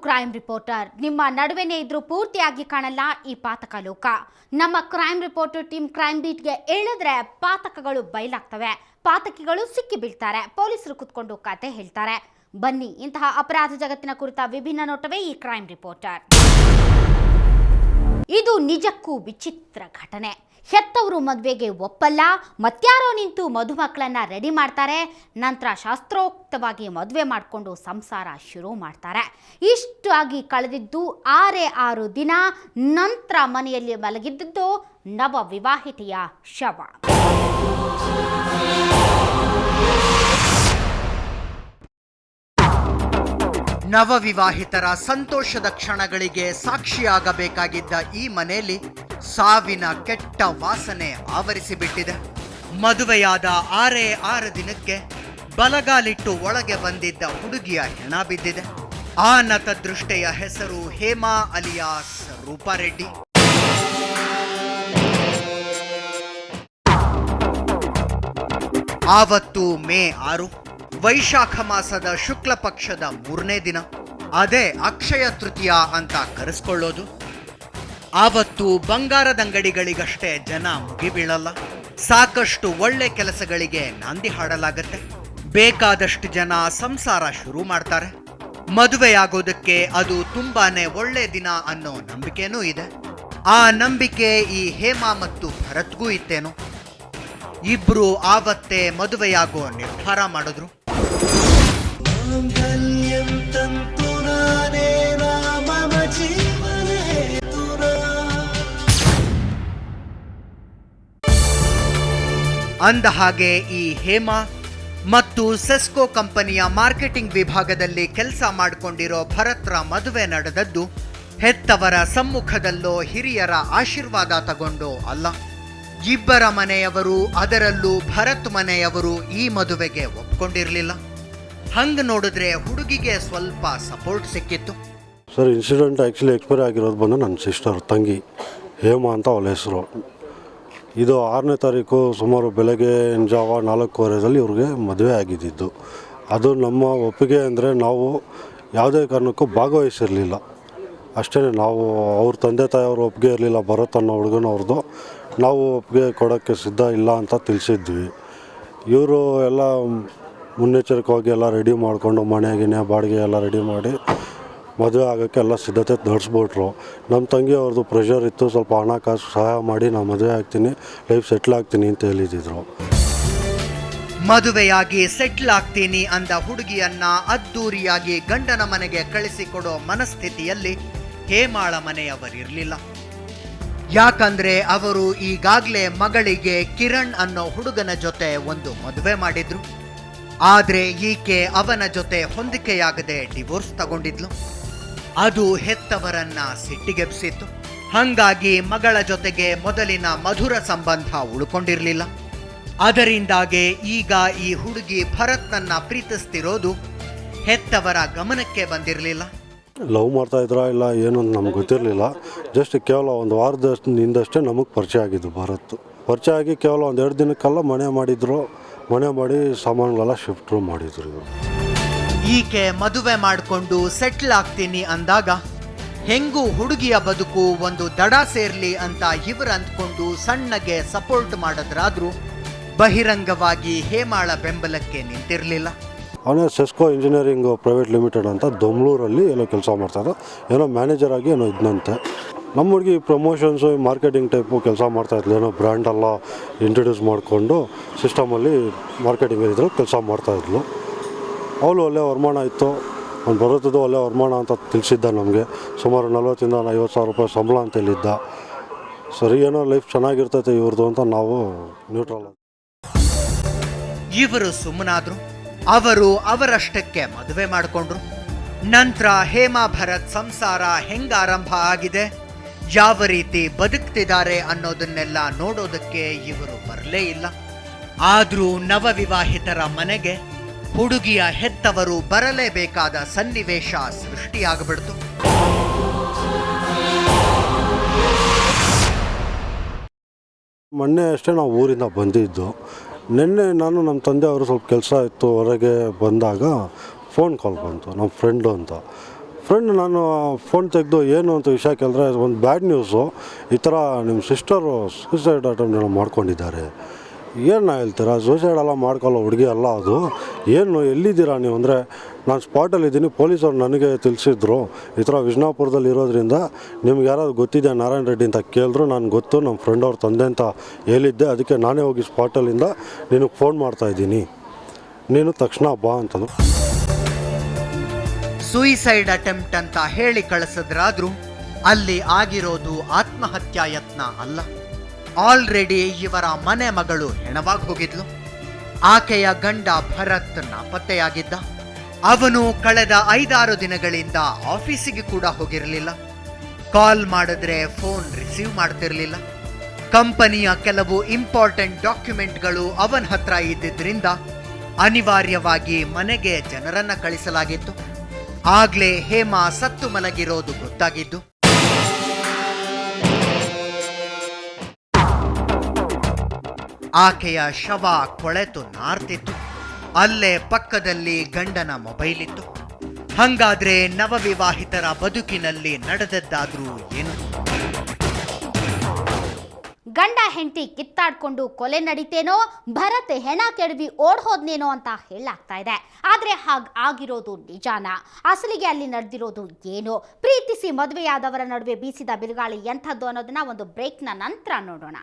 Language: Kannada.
ಕ್ರೈಮ್ ರಿಪೋರ್ಟರ್ ನಿಮ್ಮ ನಡುವೆನೇ ಇದ್ರೂ ಪೂರ್ತಿಯಾಗಿ ಕಾಣಲ್ಲ ಈ ಪಾತಕ ಲೋಕ. ನಮ್ಮ ಕ್ರೈಮ್ ರಿಪೋರ್ಟರ್ ಟೀಮ್ ಕ್ರೈಮ್ ಬೀಟ್ಗೆ ಇಳಿದ್ರೆ ಪಾತಕಗಳು ಬಯಲಾಗ್ತವೆ, ಪಾತಕಿಗಳು ಸಿಕ್ಕಿ ಬೀಳ್ತಾರೆ, ಪೊಲೀಸರು ಕುತ್ಕೊಂಡು ಕತೆ ಹೇಳ್ತಾರೆ. ಬನ್ನಿ, ಇಂತಹ ಅಪರಾಧ ಜಗತ್ತಿನ ಕುರಿತ ವಿಭಿನ್ನ ನೋಟವೇ ಈ ಕ್ರೈಮ್ ರಿಪೋರ್ಟರ್. ಇದು ನಿಜಕ್ಕೂ ವಿಚಿತ್ರ ಘಟನೆ. ಹೆತ್ತವರು ಮದುವೆಗೆ ಒಪ್ಪಲ್ಲ, ಮತ್ಯಾರೋ ನಿಂತು ಮಧುಮಕ್ಕಳನ್ನ ರೆಡಿ ಮಾಡ್ತಾರೆ, ನಂತರ ಶಾಸ್ತ್ರೋಕ್ತವಾಗಿ ಮದುವೆ ಮಾಡಿಕೊಂಡು ಸಂಸಾರ ಶುರು ಮಾಡ್ತಾರೆ. ಇಷ್ಟಾಗಿ ಕಳೆದಿದ್ದು 6 ದಿನ. ನಂತರ ಮನೆಯಲ್ಲಿ ಮಲಗಿದ್ದು ನವ ವಿವಾಹಿತೆಯ ಶವ. ನವವಿವಾಹಿತರ ಸಂತೋಷದ ಕ್ಷಣಗಳಿಗೆ ಸಾಕ್ಷಿಯಾಗಬೇಕಾಗಿದ್ದ ಈ ಮನೆಯಲ್ಲಿ ಸಾವಿನ ಕೆಟ್ಟ ವಾಸನೆ ಆವರಿಸಿಬಿಟ್ಟಿದೆ. ಮದುವೆಯಾದ 6 ದಿನಕ್ಕೆ ಬಲಗಾಲಿಟ್ಟು ಒಳಗೆ ಬಂದಿದ್ದ ಹುಡುಗಿಯ ಹೆಣ ಬಿದ್ದಿದೆ. ಆ ನತದೃಷ್ಟೆಯ ಹೆಸರು ಹೇಮಾ ಅಲಿಯಾಸ್ ರೂಪಾರೆಡ್ಡಿ. ಆವತ್ತು ಮೇ 6, ವೈಶಾಖ ಮಾಸದ ಶುಕ್ಲ ಪಕ್ಷದ 3ನೇ ದಿನ. ಅದೇ ಅಕ್ಷಯ ತೃತೀಯ ಅಂತ ಕರೆಸ್ಕೊಳ್ಳೋದು. ಆವತ್ತು ಬಂಗಾರದಂಗಡಿಗಳಿಗಷ್ಟೇ ಜನ ಮುಗಿಬೀಳಲ್ಲ. ಸಾಕಷ್ಟು ಒಳ್ಳೆ ಕೆಲಸಗಳಿಗೆ ನಾಂದಿ ಹಾಡಲಾಗತ್ತೆ. ಬೇಕಾದಷ್ಟು ಜನ ಸಂಸಾರ ಶುರು ಮಾಡ್ತಾರೆ. ಮದುವೆಯಾಗೋದಕ್ಕೆ ಅದು ತುಂಬಾನೇ ಒಳ್ಳೆ ದಿನ ಅನ್ನೋ ನಂಬಿಕೆನೂ ಇದೆ. ಆ ನಂಬಿಕೆ ಈ ಹೇಮಾ ಮತ್ತು ಭರತ್ಗೂ ಇತ್ತೇನೋ. ಇಬ್ರು ಆವತ್ತೇ ಮದುವೆಯಾಗೋ ನಿರ್ಧಾರ ಮಾಡಿದ್ರು. ಅಂದ ಹಾಗೆ ಈ ಹೇಮಾ ಮತ್ತು ಸೆಸ್ಕೋ ಕಂಪನಿಯ ಮಾರ್ಕೆಟಿಂಗ್ ವಿಭಾಗದಲ್ಲಿ ಕೆಲಸ ಮಾಡಿಕೊಂಡಿರೋ ಭರತ್ರ ಮದುವೆ ನಡೆದದ್ದು ಹೆತ್ತವರ ಸಮ್ಮುಖದಲ್ಲೋ ಹಿರಿಯರ ಆಶೀರ್ವಾದ ತಗೊಂಡೋ ಅಲ್ಲ. ಇಬ್ಬರ ಮನೆಯವರು, ಅದರಲ್ಲೂ ಭರತ್ ಮನೆಯವರು ಈ ಮದುವೆಗೆ ಒಪ್ಕೊಂಡಿರಲಿಲ್ಲ. ಹಂಗೆ ನೋಡಿದ್ರೆ ಹುಡುಗಿಗೆ ಸ್ವಲ್ಪ ಸಪೋರ್ಟ್ ಸಿಕ್ಕಿತ್ತು. ಸರ್, ಇನ್ಸಿಡೆಂಟ್ ಆ್ಯಕ್ಚುಲಿ ಎಕ್ಸ್ಪೈರ್ ಆಗಿರೋದು ಬಂದು ನನ್ನ ಸಿಸ್ಟರ್ ತಂಗಿ ಹೇಮಾ ಅಂತ ಅವಳ ಹೆಸರು. ಇದು 6ನೇ ತಾರೀಕು ಸುಮಾರು ಬೆಳಗ್ಗೆ ಜಾವ 4:15 ಇವ್ರಿಗೆ ಮದುವೆ ಆಗಿದ್ದು. ಅದು ನಮ್ಮ ಒಪ್ಪಿಗೆ ಅಂದರೆ ನಾವು ಯಾವುದೇ ಕಾರಣಕ್ಕೂ ಭಾಗವಹಿಸಿರಲಿಲ್ಲ ಅಷ್ಟೇ. ನಾವು ಅವ್ರ ತಂದೆ ತಾಯಿಯವ್ರ ಒಪ್ಪಿಗೆ ಇರಲಿಲ್ಲ ಭರತ್ ಅನ್ನೋ ಹುಡುಗನವ್ರದ್ದು. ನಾವು ಒಪ್ಪಿಗೆ ಕೊಡೋಕ್ಕೆ ಸಿದ್ಧ ಇಲ್ಲ ಅಂತ ತಿಳಿಸಿದ್ವಿ. ಇವರು ಎಲ್ಲ ಮುನ್ನೆಚ್ಚರಿಕೆಯಾಗಿ ಎಲ್ಲ ರೆಡಿ ಮಾಡಿಕೊಂಡು ಮನೆಗಿನೇ ಬಾಡಿಗೆ ಎಲ್ಲ ರೆಡಿ ಮಾಡಿ ಮದುವೆ ಆಗೋಕ್ಕೆ ಎಲ್ಲ ಸಿದ್ಧತೆ ನಡೆಸ್ಬಿಟ್ರು. ನಮ್ಮ ತಂಗಿ ಅವ್ರದ್ದು ಪ್ರೆಷರ್ ಇತ್ತು, ಸ್ವಲ್ಪ ಹಣಕಾಸು ಸಹಾಯ ಮಾಡಿ ನಾನು ಮದುವೆ ಆಗ್ತೀನಿ, ಲೈಫ್ ಸೆಟ್ಲ್ ಆಗ್ತೀನಿ ಅಂತ ಹೇಳಿದ್ರು. ಮದುವೆಯಾಗಿ ಸೆಟ್ಲ್ ಆಗ್ತೀನಿ ಅಂದ ಹುಡುಗಿಯನ್ನ ಅದ್ದೂರಿಯಾಗಿ ಗಂಡನ ಮನೆಗೆ ಕಳಿಸಿಕೊಡೋ ಮನಸ್ಥಿತಿಯಲ್ಲಿ ಹೇಮಾಳ ಮನೆಯವರಿರಲಿಲ್ಲ. ಯಾಕಂದ್ರೆ ಅವರು ಈಗಾಗಲೇ ಮಗಳಿಗೆ ಕಿರಣ್ ಅನ್ನೋ ಹುಡುಗನ ಜೊತೆ ಒಂದು ಮದುವೆ ಮಾಡಿದ್ರು. ಆದ್ರೆ ಈಕೆ ಅವನ ಜೊತೆ ಹೊಂದಿಕೆಯಾಗದೆ ಡಿವೋರ್ಸ್ ತಗೊಂಡಿದ್ಲು. ಅದು ಹೆತ್ತವರನ್ನ ಸಿಟ್ಟಿಗೆಬ್ಸಿತ್ತು. ಹಂಗಾಗಿ ಮಗಳ ಜೊತೆಗೆ ಮೊದಲಿನ ಮಧುರ ಸಂಬಂಧ ಉಳ್ಕೊಂಡಿರಲಿಲ್ಲ. ಅದರಿಂದಾಗೆ ಈಗ ಈ ಹುಡುಗಿ ಭರತ್ನನ್ನ ಪ್ರೀತಿಸ್ತಿರೋದು ಹೆತ್ತವರ ಗಮನಕ್ಕೆ ಬಂದಿರಲಿಲ್ಲ. ಲವ್ ಮಾಡ್ತಾಯಿದ್ರಾ ಇಲ್ಲ ಏನು ಅಂತ ನಮ್ಗೆ ಗೊತ್ತಿರಲಿಲ್ಲ. ಜಸ್ಟ್ ಕೇವಲ ಒಂದು ವಾರದಿಂದಷ್ಟೇ ನಮಗೆ ಪರಿಚಯ ಆಗಿದ್ದು ಭರತ್. ಪರಿಚಯ ಆಗಿ ಕೇವಲ 1-2 ದಿನಕ್ಕೆಲ್ಲ ಮನೆ ಮಾಡಿದ್ರು. ಮನೆ ಮಾಡಿ ಸಾಮಾನುಗಳೆಲ್ಲ ಶಿಫ್ಟ್ ಮಾಡಿದ್ರು. ಈಕೆ ಮದುವೆ ಮಾಡಿಕೊಂಡು ಸೆಟ್ಲ್ ಆಗ್ತೀನಿ ಅಂದಾಗ ಹೆಂಗೂ ಹುಡುಗಿಯ ಬದುಕು ಒಂದು ದಡ ಸೇರ್ಲಿ ಅಂತ ಇವರು ಅಂದ್ಕೊಂಡು ಸಣ್ಣಗೆ ಸಪೋರ್ಟ್ ಮಾಡಿದ್ರಾದ್ರೂ ಬಹಿರಂಗವಾಗಿ ಹೇಮಾಳ ಬೆಂಬಲಕ್ಕೆ ನಿಂತಿರಲಿಲ್ಲ. ಅವನೇ ಸೆಸ್ಕೋ ಇಂಜಿನಿಯರಿಂಗ್ ಪ್ರೈವೇಟ್ ಲಿಮಿಟೆಡ್ ಅಂತ ದೊಮ್ಲೂರಲ್ಲಿ ಏನೋ ಕೆಲಸ ಮಾಡ್ತಾಯಿದ್ದ, ಏನೋ ಮ್ಯಾನೇಜರ್ ಆಗಿ ಏನೋ ಇದ್ದಂತೆ. ನಮ್ಮ ಹುಡುಗಿ ಪ್ರಮೋಷನ್ಸು ಮಾರ್ಕೆಟಿಂಗ್ ಟೈಪು ಕೆಲಸ ಮಾಡ್ತಾಯಿದ್ಲು. ಏನೋ ಬ್ರ್ಯಾಂಡೆಲ್ಲ ಇಂಟ್ರೊಡ್ಯೂಸ್ ಮಾಡಿಕೊಂಡು ಸಿಸ್ಟಮಲ್ಲಿ ಮಾರ್ಕೆಟಿಂಗ್ ಇದ್ರಲ್ಲಿ ಕೆಲಸ ಮಾಡ್ತಾಯಿದ್ಲು. ಅವಳು ಒಳ್ಳೆ ವರಮಾನ ಇತ್ತು, ಒಂದು ಬರೋದು ಒಳ್ಳೆ ವರಮಾನ ಅಂತ ತಿಳಿಸಿದ್ದ ನಮಗೆ. ಸುಮಾರು 40,000-50,000 ರೂಪಾಯಿ ಸಂಬಳ ಅಂತ ಹೇಳಿದ್ದ. ಸರಿ, ಏನೋ ಲೈಫ್ ಚೆನ್ನಾಗಿರ್ತೈತೆ ಇವ್ರದ್ದು ಅಂತ ನಾವು ನ್ಯೂಟ್ರಲ್. ಇವರು ಸುಮ್ಮನಾದ್ರು. ಅವರು ಅವರಷ್ಟಕ್ಕೆ ಮದುವೆ ಮಾಡಿಕೊಂಡ್ರು. ನಂತರ ಹೇಮಾ ಭರತ್ ಸಂಸಾರ ಹೆಂಗ ಆರಂಭ ಆಗಿದೆ, ಯಾವ ರೀತಿ ಬದುಕ್ತಿದ್ದಾರೆ ಅನ್ನೋದನ್ನೆಲ್ಲ ನೋಡೋದಕ್ಕೆ ಇವರು ಬರಲೇ ಇಲ್ಲ. ಆದ್ರೂ ನವವಿವಾಹಿತರ ಮನೆಗೆ ಹುಡುಗಿಯ ಹೆತ್ತವರು ಬರಲೇಬೇಕಾದ ಸನ್ನಿವೇಶ ಸೃಷ್ಟಿಯಾಗ್ಬಿಡ್ತು. ಮೊನ್ನೆ ಅಷ್ಟೇ ನಾವು ಊರಿಂದ ಬಂದಿದ್ದು. ನಿನ್ನೆ ನಾನು ನಮ್ಮ ತಂದೆಯವರು ಸ್ವಲ್ಪ ಕೆಲಸ ಇತ್ತು, ಹೊರಗೆ ಬಂದಾಗ ಫೋನ್ ಕಾಲ್ ಬಂತು. ನಮ್ಮ ಫ್ರೆಂಡು ಅಂತ ಫ್ರೆಂಡ್ ನಾನು ಫೋನ್ ತೆಗೆದು ಏನು ಅಂತ ವಿಷಯ ಕೇಳಿದ್ರೆ ಒಂದು ಬ್ಯಾಡ್ ನ್ಯೂಸು, ಈ ಥರ ನಿಮ್ಮ ಸಿಸ್ಟರು ಸೂಸೈಡ್ ಅಟೆಂಪ್ಟ್ ಮಾಡ್ಕೊಂಡಿದ್ದಾರೆ. ಏನು ಹೇಳ್ತೀರಾ, ಸೂಸೈಡ್ ಎಲ್ಲ ಮಾಡ್ಕೊಳ್ಳೋ ಹುಡುಗಿ ಅಲ್ಲ ಅದು. ಏನು ಎಲ್ಲಿದ್ದೀರಾ ನೀವು ಅಂದರೆ, ನಾನು ಸ್ಪಾಟಲ್ಲಿದ್ದೀನಿ, ಪೊಲೀಸರು ನನಗೆ ತಿಳಿಸಿದ್ರು ಈ ಥರ ವಿಜಯಪುರದಲ್ಲಿ ಇರೋದ್ರಿಂದ ನಿಮ್ಗೆ ಯಾರಾದ್ರು ಗೊತ್ತಿದೆ ನಾರಾಯಣ ರೆಡ್ಡಿ ಅಂತ ಕೇಳಿದ್ರು. ನಾನು ಗೊತ್ತು, ನಮ್ಮ ಫ್ರೆಂಡ್ ಅವ್ರ ತಂದೆ ಅಂತ ಹೇಳಿದ್ದೆ, ಅದಕ್ಕೆ ನಾನೇ ಹೋಗಿ ಸ್ಪಾಟಲ್ಲಿಂದ ನಿನಗೆ ಫೋನ್ ಮಾಡ್ತಾಯಿದ್ದೀನಿ, ನೀನು ತಕ್ಷಣ ಬಾ ಅಂತಂದ್ರು. ಸೂಯಿಸೈಡ್ ಅಟೆಂಪ್ಟ್ ಅಂತ ಹೇಳಿ ಕಳಿಸಿದ್ರಾದ್ರೂ ಅಲ್ಲಿ ಆಗಿರೋದು ಆತ್ಮಹತ್ಯಾ ಯತ್ನ ಅಲ್ಲ. ಆಲ್ರೆಡಿ ಇವರ ಮನೆ ಮಗಳು ಹೆಣವಾಗಿ ಹೋಗಿದ್ಲು. ಆಕೆಯ ಗಂಡ ಭರತ್ ನಾಪತ್ತೆಯಾಗಿದ್ದ. ಅವನು ಕಳೆದ 5-6 ದಿನಗಳಿಂದ ಆಫೀಸಿಗೆ ಕೂಡ ಹೋಗಿರಲಿಲ್ಲ. ಕಾಲ್ ಮಾಡಿದ್ರೆ ಫೋನ್ ರಿಸೀವ್ ಮಾಡ್ತಿರ್ಲಿಲ್ಲ. ಕಂಪನಿಯ ಕೆಲವು ಇಂಪಾರ್ಟೆಂಟ್ ಡಾಕ್ಯುಮೆಂಟ್ಗಳು ಅವನ ಹತ್ರ ಇದ್ದಿದ್ರಿಂದ ಅನಿವಾರ್ಯವಾಗಿ ಮನೆಗೆ ಜನರನ್ನ ಕಳಿಸಲಾಗಿತ್ತು. ಆಗ್ಲೇ ಹೇಮಾ ಸತ್ತು ಮಲಗಿರೋದು ಗೊತ್ತಾಗಿದ್ದು. ಆಕೆಯ ಶವ ಕೊಳೆತು ನಾರ್ತಿತ್ತು. ಅಲ್ಲೇ ಪಕ್ಕದಲ್ಲಿ ಗಂಡನ ಮೊಬೈಲ್ ಇತ್ತು. ಹಂಗಾದ್ರೆ ನವವಿವಾಹಿತರ ಬದುಕಿನಲ್ಲಿ ನಡೆದದ್ದಾದ್ರೂ ಏನು? ಗಂಡ ಹೆಂಡತಿ ಕಿತ್ತಾಡ್ಕೊಂಡು ಕೊಲೆ ನಡೀತೇನೋ, ಭರತ್ ಹೆಣ ಕೆಡವಿ ಓಡ್ ಹೋದ್ನೇನೋ ಅಂತ ಹೇಳಲಾಗ್ತಾ ಇದೆ. ಆದ್ರೆ ಆಗಿರೋದು ನಿಜಾನ? ಅಸಲಿಗೆ ಅಲ್ಲಿ ನಡೆದಿರೋದು ಏನು? ಪ್ರೀತಿಸಿ ಮದುವೆಯಾದವರ ನಡುವೆ ಬೀಸಿದ ಬಿರುಗಾಳಿ ಎಂಥದ್ದು ಅನ್ನೋದನ್ನ ಒಂದು ಬ್ರೇಕ್ನ ನಂತರ ನೋಡೋಣ.